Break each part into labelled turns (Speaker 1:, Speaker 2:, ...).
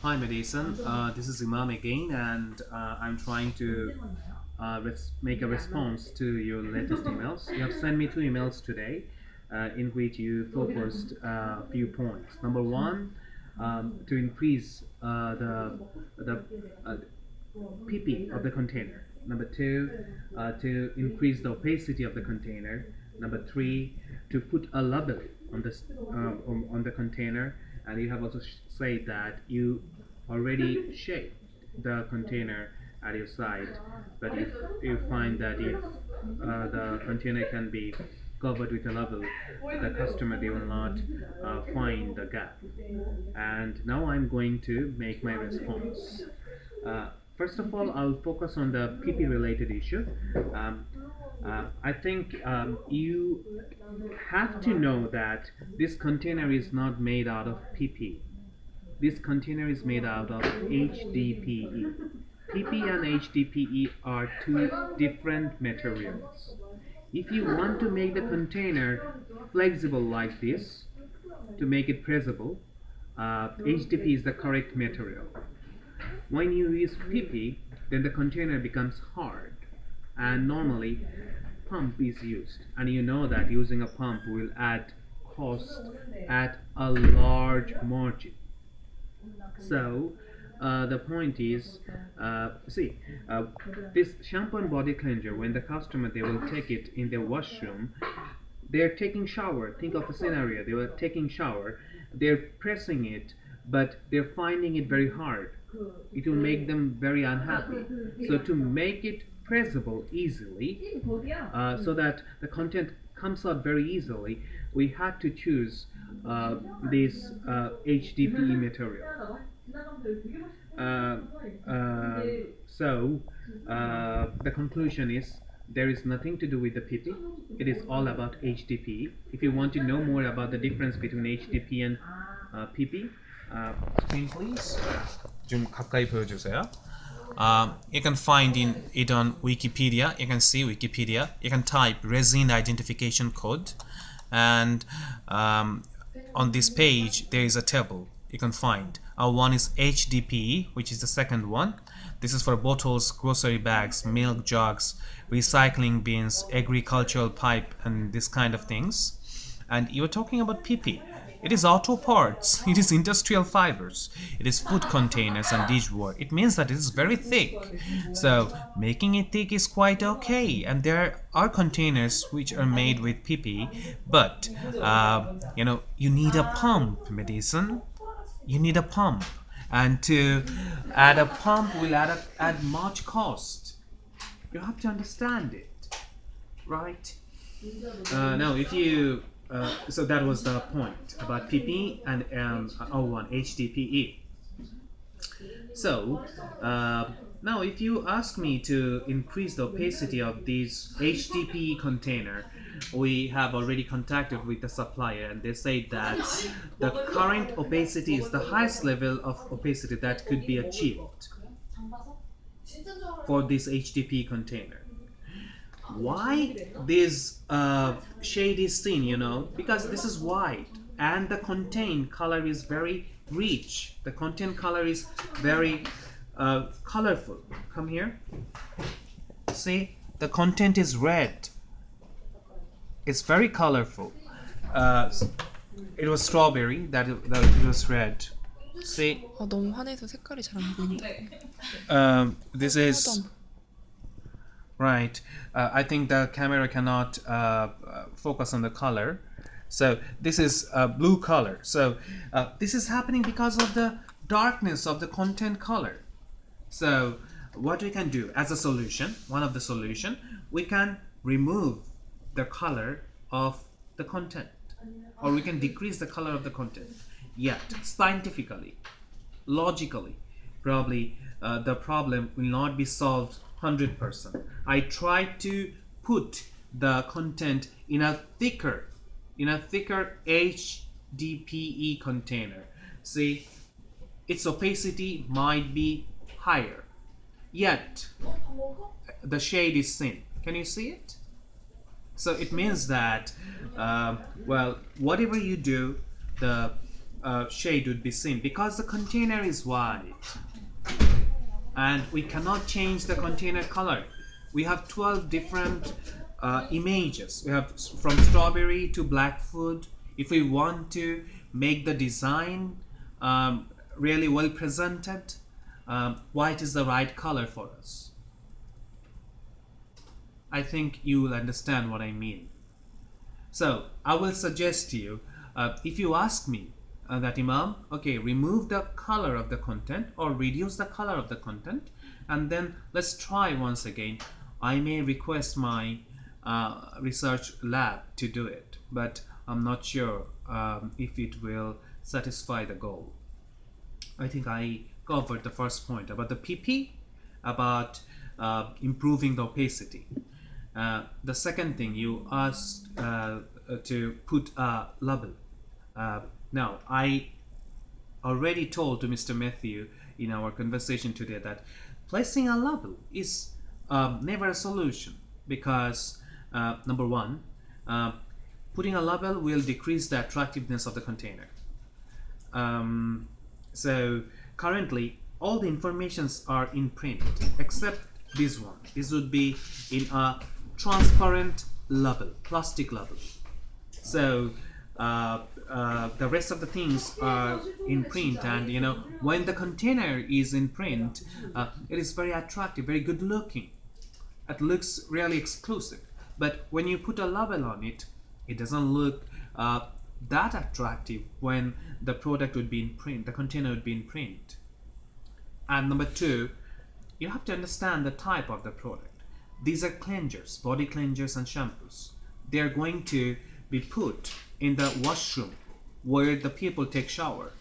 Speaker 1: Hi Madison, this is Imam again, and I'm trying to make a response to your latest emails. You have sent me two emails today, in which you focused a few points. Number one, to increase the PP of the container. Number two, to increase the opacity of the container. Number three, to put a label on on the container. And you have also said that you already shaped the container at your site, but if you find that if the container can be covered with a label, the customer, they will not find the gap. And now I'm going to make my response. uh, First of all, I'll focus on the PP related issue. um, I think you have to know that this container is not made out of PP. This container is made out of HDPE. PP and HDPE are two different materials. If you want to make the container flexible like this, to make it pressable, HDPE is the correct material. When you use PP, then the container becomes hard, and normally pump is used, and you know that using a pump will add cost at a large margin. So the point is, see, this shampoo and body cleanser, when the customer, they will take it in their washroom, they're taking shower. Think of a scenario: they were taking shower, they're pressing it, but they're finding it very hard. It will make them very unhappy. So to make it pressable easily, so that the content comes out very easily, we had to choose this HDPE material. Uh, uh, so the conclusion is, there is nothing to do with the PP. It is all about HDPE. If you want to know more about the difference between HDPE and PP, screen please. 좀 가까이 보여주세요. You can find it on Wikipedia. You can see Wikipedia. You can type resin identification code, and on this page there is a table you can find. One is HDPE, which is the second one. This is for bottles, grocery bags, milk jugs, recycling bins, agricultural pipe, and this kind of things. And you're talking about PP. It is auto parts, it is industrial fibers, it is food containers and dishware. It means that it is very thick. So making it thick is quite okay. And there are containers which are made with PP, but you need a pump, Madison. You need a pump. And to add a pump will add much cost. You have to understand it, right? Now, if you so that was the point about PP and one HDPE. So now, if you ask me to increase the opacity of this HDPE container, we have already contacted with the supplier, and they say that the current opacity is the highest level of opacity that could be achieved for this HDPE container. Why this shade is seen, because this is white and the content color is very rich. The content color is very colorful. Come here. See, the content is red. It's very colorful. It was strawberry, that it was red. See,
Speaker 2: 너무 환해서 색깔이 잘 안 보인다.
Speaker 1: this is right. I think the camera cannot focus on the color. So this is blue color. So this is happening because of the darkness of the content color. So what we can do as a solution, one of the solution, we can remove the color of the content, or we can decrease the color of the content. Yet scientifically, logically, probably the problem will not be solved 100%. I tried to put the content in a thicker HDPE container. See, its opacity might be higher, yet the shade is thin. Can you see it? So it means that well, whatever you do, the shade would be seen because the container is white and we cannot change the container color. We have 12 different images. We have from strawberry to black food. If we want to make the design really well presented, white is the right color for us. I think you will understand what I mean. So I will suggest to you, if you ask me that Imam, okay, remove the color of the content or reduce the color of the content, and then let's try once again. I may request my research lab to do it, but I'm not sure if it will satisfy the goal. I think I covered the first point about the PP, about improving the opacity. The second thing you asked to put a label. Now, I already told to Mr. Matthew in our conversation today that placing a label is never a solution because number one, putting a label will decrease the attractiveness of the container. So currently all the informations are in print except this one. This would be in a transparent label, plastic label. So the rest of the things are in print, and you know, when the container is in print, it is very attractive, very good looking. It looks really exclusive. But when you put a label on it, it doesn't look that attractive when the product would be in print, the container would be in print. And number two, you have to understand the type of the product. These are cleansers, body cleansers and shampoos. They are going to be put in the washroom where the people take shower.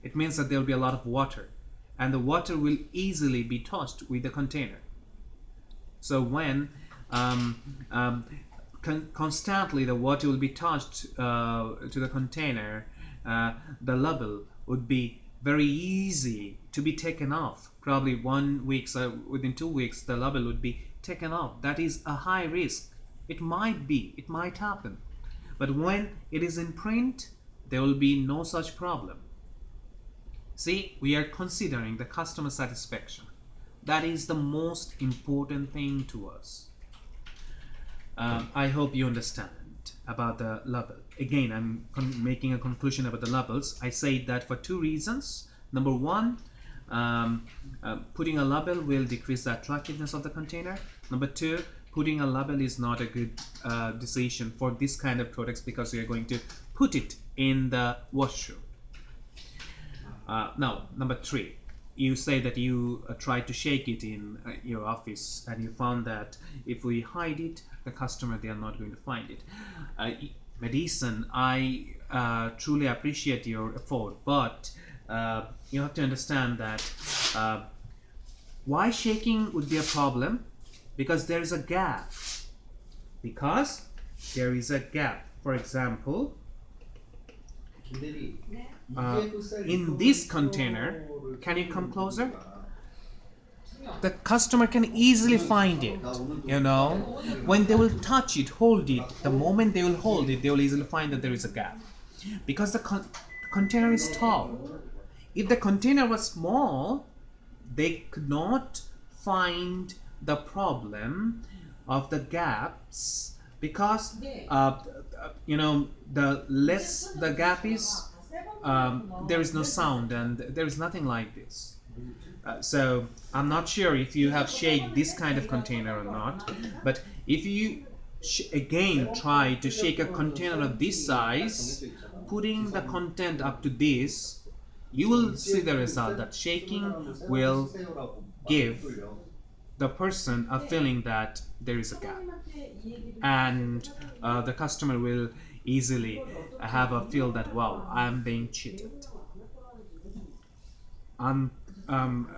Speaker 1: It means that there will be a lot of water, and the water will easily be touched with the container. So when constantly the water will be touched to the container, the label would be very easy to be taken off. Probably 1 week, so within 2 weeks the label would be taken off. That is a high risk. It might happen. But when it is in print, there will be no such problem. See, we are considering the customer satisfaction. That is the most important thing to us. I hope you understand about the label. Again, I'm making a conclusion about the labels. I say that for two reasons. Number one, putting a label will decrease the attractiveness of the container. Number two, putting a label is not a good decision for this kind of products because we are going to put it in the washroom. Now, number three, you say that you tried to shake it in your office and you found that if we hide it, the customer, they are not going to find it. Madison, I truly appreciate your effort, but you have to understand that why shaking would be a problem? Because there is a gap. Because there is a gap. For example, in this container, can you come closer? The customer can easily find it, you know. When they will touch it, hold it, the moment they will hold it, they will easily find that there is a gap. Because the container is tall. If the container was small, they could not find the problem of the gaps because you know, the less the gap is, there is no sound and there is nothing like this. So I'm not sure if you have shaked this kind of container or not, but if you again try to shake a container of this size, putting the content up to this, you will see the result that shaking will give the person a feeling that there is a gap, and the customer will easily have a feel that, wow, I'm being cheated. I'm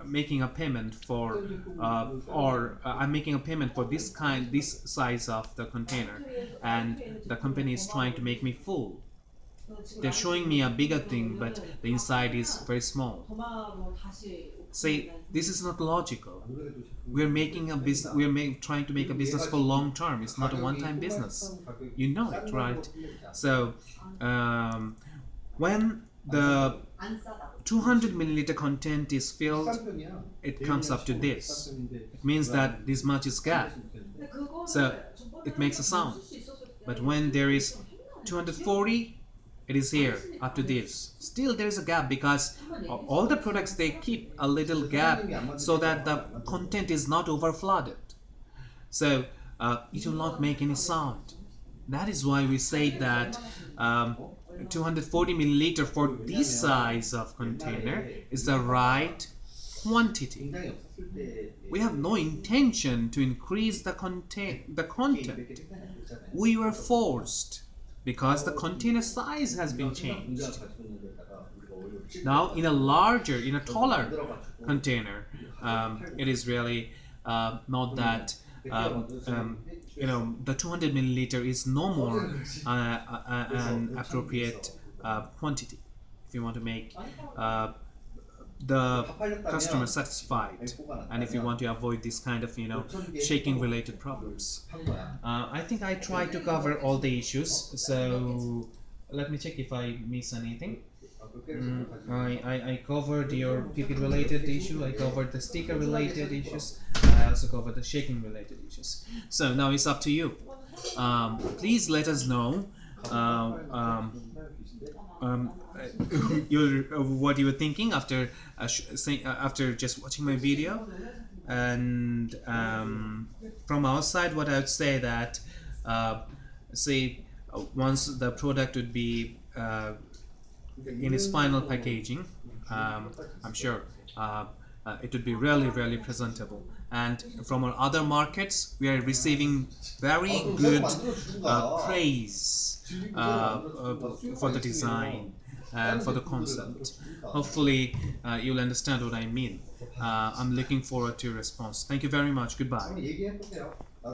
Speaker 1: making a payment for I'm making a payment for this size of the container, and the company is trying to make me fool. They're showing me a bigger thing, but the inside is very small. Say, this is not logical. We're making a business. Trying to make a business for long term. It's not a one-time business. You know it, right? So when the 200 milliliter content is filled, it comes up to this. It means that this much is gap. So it makes a sound. But when there is 240, it is here up to this. Still there is a gap because all the products, they keep a little gap so that the content is not overflooded. So it will not make any sound. That is why we say that 240 milliliter for this size of container is the right quantity. We have no intention to increase the content. We were forced because the container size has been changed. Now in a taller container, it is really not that the 200 milliliter is no more an appropriate quantity if you want to make the customer satisfied, and if you want to avoid this kind of shaking related problems. I think I tried to cover all the issues, so let me check if I miss anything. I covered your pipette related issue, I covered the sticker related issues, I also covered the shaking related issues. So now it's up to you. Please let us know what you were thinking after after just watching my video. And from our side, what I would say that once the product would be in its final packaging, I'm sure it would be really presentable. And from our other markets, we are receiving very good praise for the design and for the concept. Hopefully you'll understand what I mean. I'm looking forward to your response. Thank you very much. Goodbye.